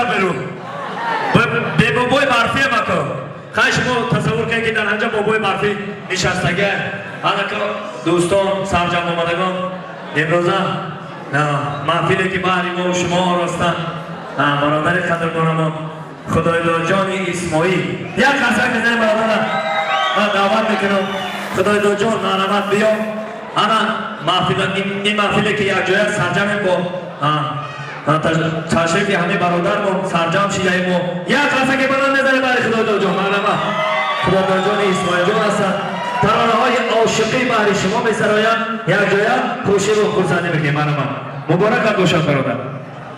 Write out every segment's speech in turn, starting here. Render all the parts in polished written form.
در برو به بابای برفی مکن خواهش ما تصور کنید که در اینجا بابای برفی نشستگه حالا دوستان سرجم آمدگان امروزه محفیلی که بحری ما و شما آراستن برادر قدرمانم خدای جان اسماعیل یک قصه که زیر برادرم من دعوت میکنم خدای جان نعمت بیا این محفیلی که یک جای سرجم با تشریفی همه برادر ما سرجم شیعه ما یک قصه که بلند نظر برای خدای جان نعمت خدای جان اسماعیل جان هستن ترانه های عاشقی برای شما میسرایم یک جای خوشی و خورسندی میکنیم من مبارک باشم برادر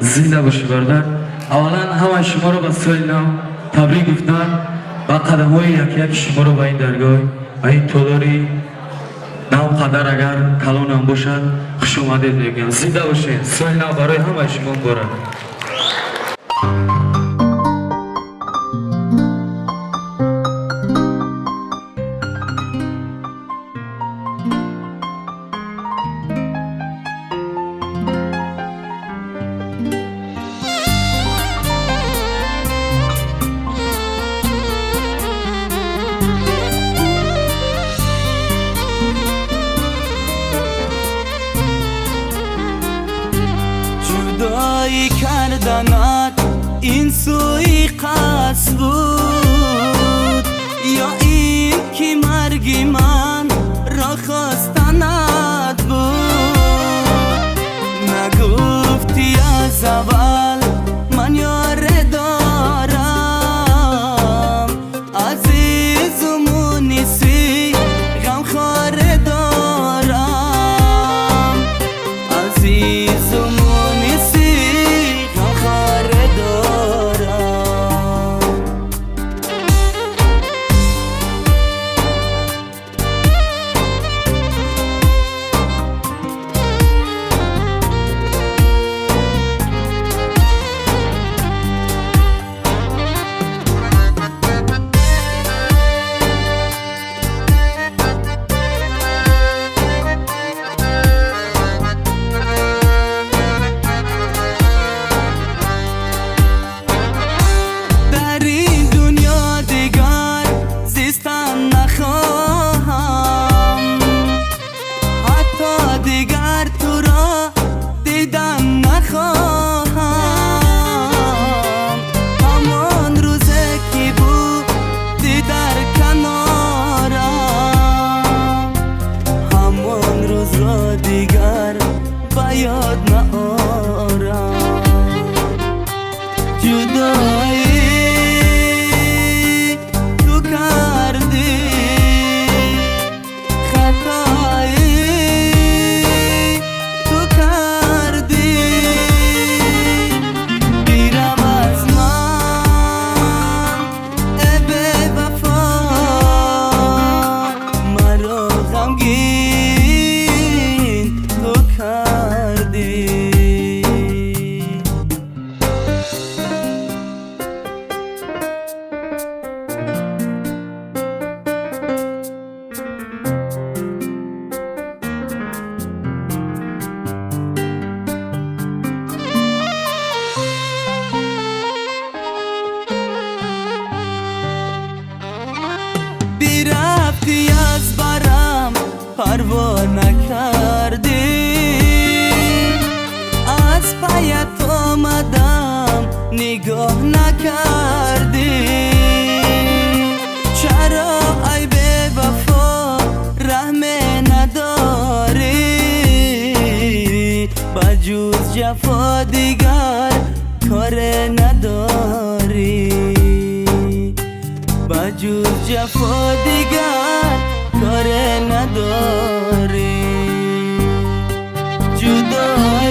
زنده باشی برادر اولا همه شما رو به سال نو تبریک گفتن و قدم های یک شما رو به این درگاه این تولاری نو قدر اگر کلان هم باشد خوش اومدید میگم زنده باشید سال نو برای همه شما مبارک کردنت این سوی قصد بود یا این که مرگی من را خواستنت بود نگفتی از اول من یاره دارم عزیز و مونسی غم خاره دارم عزیز و رفتی از برم پروا نکردی از پیت آمدم نگاه نکردی چرا ای بی وفا رحم نداری بجوز جفا دیگر کار نداری بجوز جفا دیگر کار نداری جدا